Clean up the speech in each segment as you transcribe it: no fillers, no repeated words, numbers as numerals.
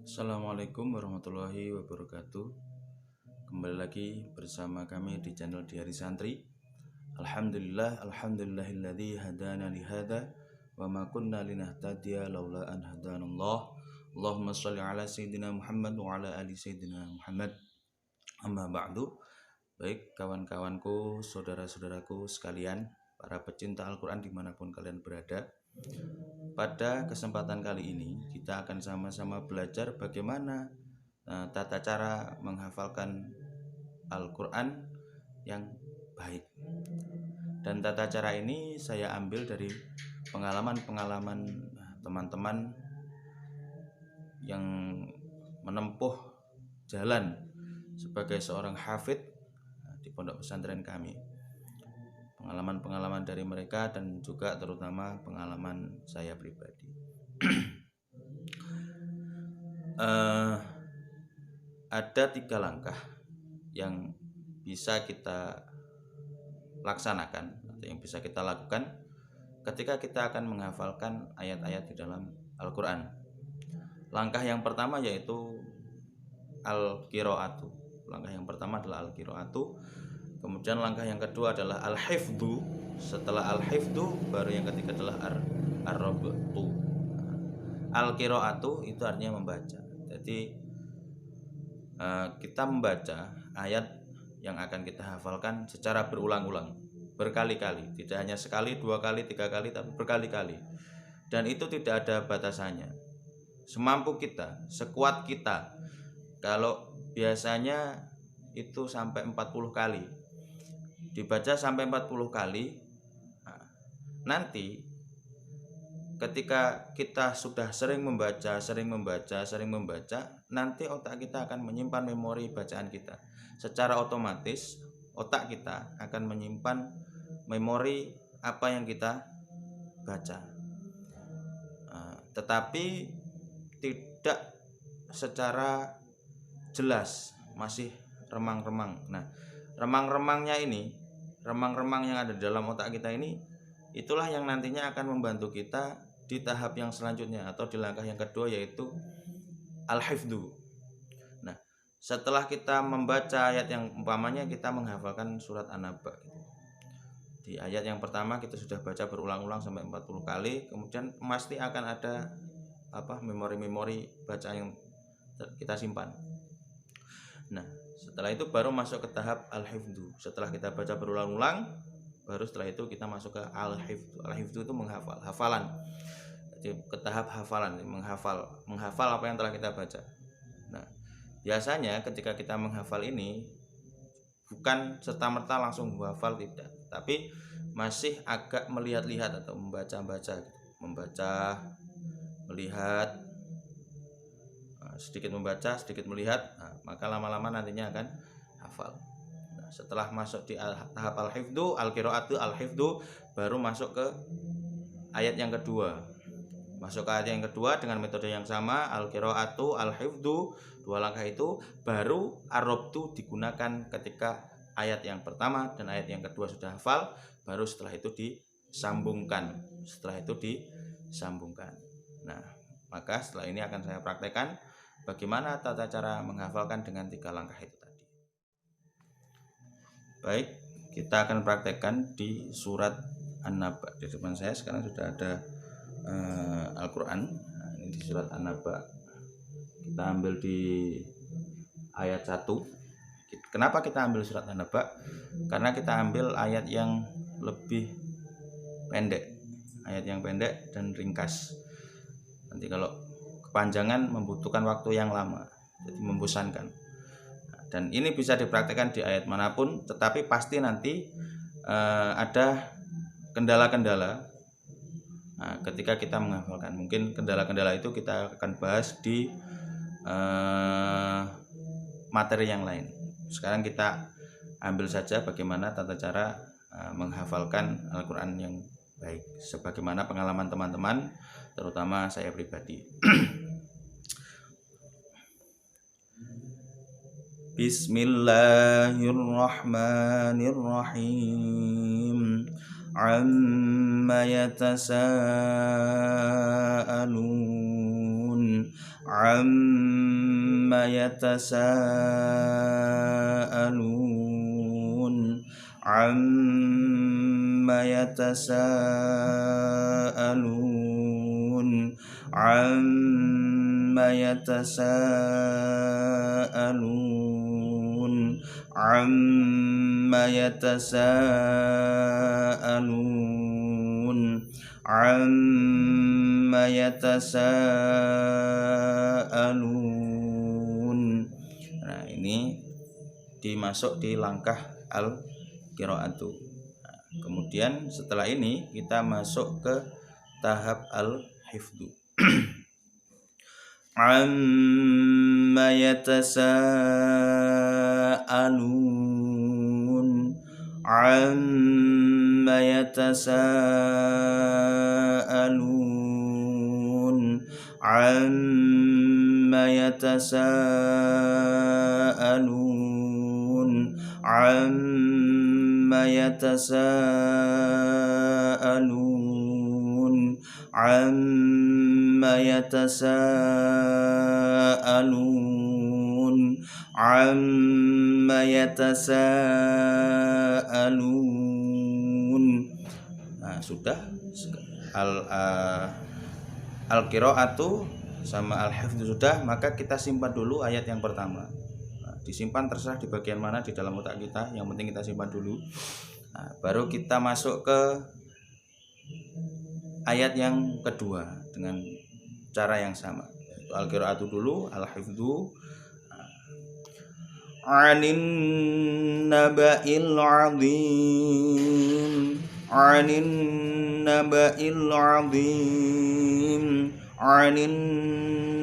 Assalamualaikum warahmatullahi wabarakatuh. Kembali lagi bersama kami di channel Diari Santri. Alhamdulillahilladzi hadana lihada wa ma kunna linahtadiya laula an hadanallah. Allahumma shalli ala sayyidina Muhammad wa ala ali sayyidina Muhammad. Amma ba'du. Baik kawan-kawanku, saudara-saudaraku sekalian, para pecinta Al-Quran dimanapun kalian berada. Pada kesempatan kali ini kita akan sama-sama belajar bagaimana tata cara menghafalkan Al-Quran yang baik. Dan tata cara ini saya ambil dari pengalaman-pengalaman teman-teman yang menempuh jalan sebagai seorang hafid di pondok pesantren kami. Pengalaman-pengalaman dari mereka dan juga terutama pengalaman saya pribadi. Ada 3 langkah yang bisa kita laksanakan atau yang bisa kita lakukan ketika kita akan menghafalkan ayat-ayat di dalam Al-Quran. Langkah yang pertama yaitu al-qiraatu. Langkah yang pertama adalah al-qiraatu. Kemudian langkah yang kedua adalah al-hifdhu. Setelah al-hifdhu baru yang ketiga adalah ar-rabtu. Al-qiraatu itu artinya membaca. Jadi kita membaca ayat yang akan kita hafalkan secara berulang-ulang, berkali-kali, tidak hanya sekali, 2 kali, 3 kali, tapi berkali-kali. Dan itu tidak ada batasannya. Semampu kita, sekuat kita. Kalau biasanya itu sampai 40 kali. Dibaca sampai 40 kali. Nanti ketika kita sudah sering membaca, nanti otak kita akan menyimpan memori bacaan kita. Secara otomatis otak kita akan menyimpan memori apa yang kita baca. Tetapi tidak secara jelas, masih remang-remang. Nah, remang-remang yang ada di dalam otak kita ini, itulah yang nantinya akan membantu kita di tahap yang selanjutnya atau di langkah yang kedua, yaitu al-hifdhu. Nah, setelah kita membaca ayat yang umpamanya kita menghafalkan surat An-Naba, di ayat yang pertama kita sudah baca berulang-ulang sampai 40 kali, kemudian pasti akan ada memori-memori bacaan yang kita simpan. Nah, setelah itu baru masuk ke tahap al-hifdhu. Setelah kita baca berulang-ulang, baru setelah itu kita masuk ke al-hifdhu. Al-hifdhu itu hafalan. Jadi ke tahap hafalan, menghafal apa yang telah kita baca. Nah, biasanya ketika kita menghafal ini bukan serta-merta langsung menghafal, tidak, tapi masih agak melihat-lihat atau membaca-baca, melihat, sedikit membaca, sedikit melihat. Maka lama-lama nantinya akan hafal. Nah, setelah masuk di tahap al-hifdhu, al-qiraatu, al-hifdhu, baru masuk ke ayat yang kedua. Masuk ke ayat yang kedua dengan metode yang sama, al-qiraatu, al-hifdhu, 2 langkah itu, baru ar-rabtu digunakan ketika ayat yang pertama dan ayat yang kedua sudah hafal, baru setelah itu disambungkan. Nah, maka setelah ini akan saya praktekkan bagaimana tata cara menghafalkan dengan 3 langkah itu tadi. Baik, kita akan praktekkan di surat An-Naba. Di depan saya sekarang sudah ada Al-Quran. Ini di surat An-Naba. Kita ambil di ayat 1. Kenapa kita ambil surat An-Naba? Karena kita ambil ayat yang lebih pendek, ayat yang pendek dan ringkas. Nanti kalau kepanjangan membutuhkan waktu yang lama, jadi membosankan. Dan ini bisa dipraktikkan di ayat manapun, tetapi pasti nanti ada kendala-kendala ketika kita menghafalkan. Mungkin kendala-kendala itu kita akan bahas di materi yang lain. Sekarang kita ambil saja bagaimana tata cara menghafalkan Al-Quran yang baik, sebagaimana pengalaman teman-teman, terutama saya pribadi. Bismillahirrahmanirrahim. Amma yatasaalun amma yatasaalun amma yatasaalun amma yatasaalun amma yatasaalun amma yatasaalun. Nah, ini dimasuk di langkah al-qiraatu. Nah, kemudian setelah ini kita masuk ke tahap al-hifdzu. Amma yatasaalun amma yatasaalun amma yatasaalun amma yatasaalun amma yatasaalun amma yatasaalun. Nah, sudah al-qiraatu sama al-hifdzu sudah, maka kita simpan dulu ayat yang pertama. Nah, disimpan terserah di bagian mana di dalam otak kita, yang penting kita simpan dulu. Nah, baru kita masuk ke ayat yang kedua dengan cara yang sama. Al-qiraatu dulu, al-hifdzu. Anin naba'il 'adzim, anin naba'il 'adzim, anin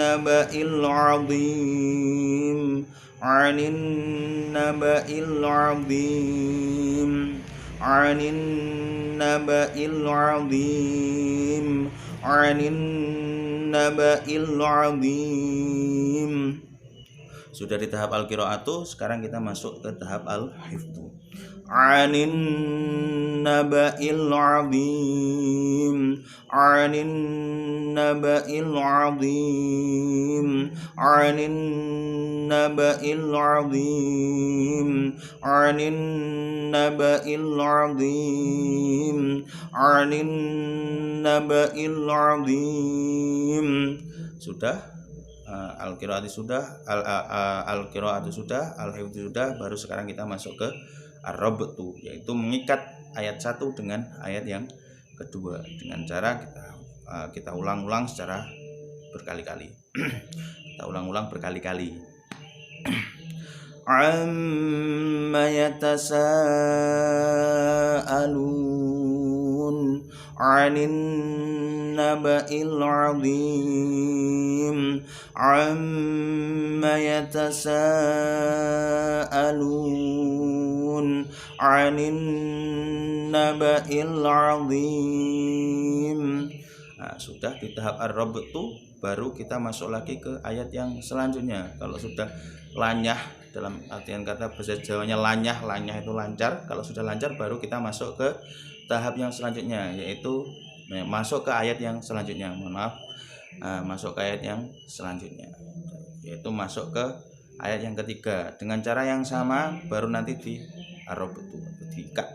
naba'il 'adzim, anin naba'il 'adzim, anin naba'il 'adzim, anin naba'il 'adzim. Sudah di tahap al-qiraatu, sekarang kita masuk ke tahap al-hifdzu. Anin naba'il 'adzim, anin naba'il 'adzim, anin naba'il 'adzim, anin naba'il 'adzim, anin naba'il 'adzim. Sudah. Al-qiraatu sudah, al-qiraatu sudah, al-hifdzu sudah, baru sekarang kita masuk ke ar-rabtu, yaitu mengikat ayat 1 dengan ayat yang kedua dengan cara kita ulang-ulang secara berkali-kali. Kita ulang-ulang berkali-kali. Amma yatasaalun 'anin naba'il 'adzim, amma yatasaalun 'anin naba'il 'adzim. Nah, sudah di tahap ar-rabtu, baru kita masuk lagi ke ayat yang selanjutnya. Kalau sudah lanyah, dalam artian kata bahasa Jawanya lanyah itu lancar. Kalau sudah lancar, baru kita masuk ke tahap yang selanjutnya, yaitu masuk ke ayat yang selanjutnya. Masuk ke ayat yang selanjutnya, yaitu masuk ke ayat yang ketiga dengan cara yang sama, baru nanti di ar-rabtu, diikat.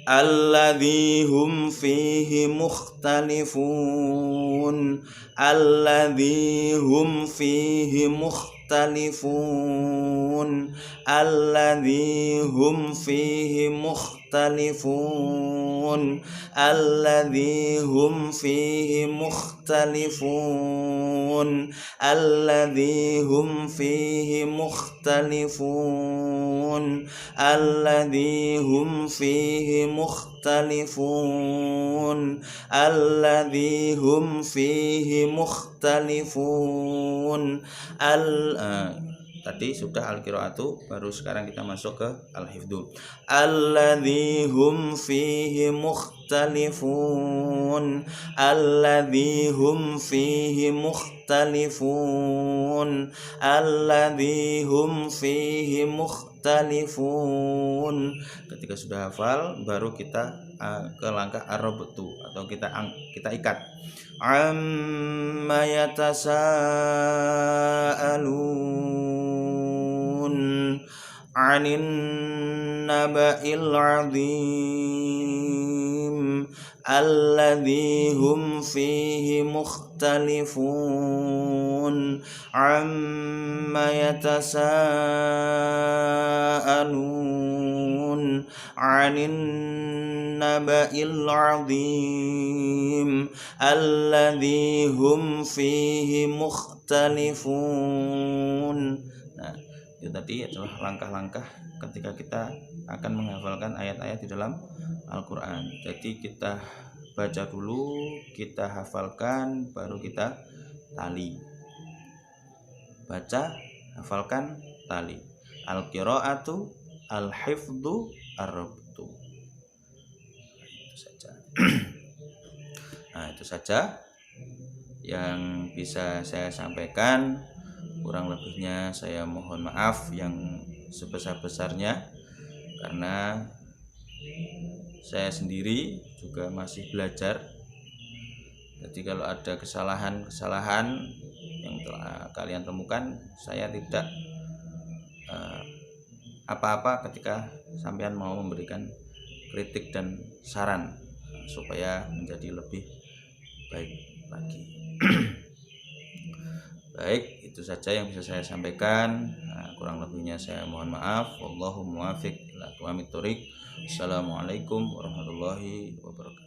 Alladzi hum fihi mukhtalifun, alladzi hum fihi mukhtalifun, alladzi hum fihi mukhtalifun, alladzi hum fihi mukhtalifun, alladzi hum fihi mukhtalifun, alladzi hum fihi mukhtalifun, alladzi hum fihi mukhtalifun. Tadi sudah al-qiraatu, baru sekarang kita masuk ke al-hifdzu. Alladzi hum fihi mukhtalifun, alladzi hum fihi mukhtalifun, alladzi hum fihi mukhtalifun. Ketika sudah hafal, baru kita ke langkah ar-rabtu, atau kita ikat. amma yatasaalun 'anin naba'il 'adzim alladzi hum fihi mukhtalifun amma yatasaalun 'anin naba'il 'adzim alladzi hum fihi mukhtalifun. Nah, itu tadi adalah langkah-langkah ketika kita akan menghafalkan ayat-ayat di dalam Al-Quran. Jadi kita baca dulu, kita hafalkan, baru kita tali. Baca, hafalkan, tali. Al-qira'atu, al-hifdhu, ar-rabtu. Itu saja. Nah, itu saja yang bisa saya sampaikan. Kurang lebihnya saya mohon maaf yang sebesar-besarnya, karena saya sendiri juga masih belajar. Jadi kalau ada kesalahan-kesalahan yang telah kalian temukan, saya tidak apa-apa ketika sampean mau memberikan kritik dan saran supaya menjadi lebih baik lagi. Baik, itu saja yang bisa saya sampaikan. Kurang lebihnya saya mohon maaf. Wallahu muwaffiq ila aqwamit thoriq. Assalamualaikum warahmatullahi wabarakatuh.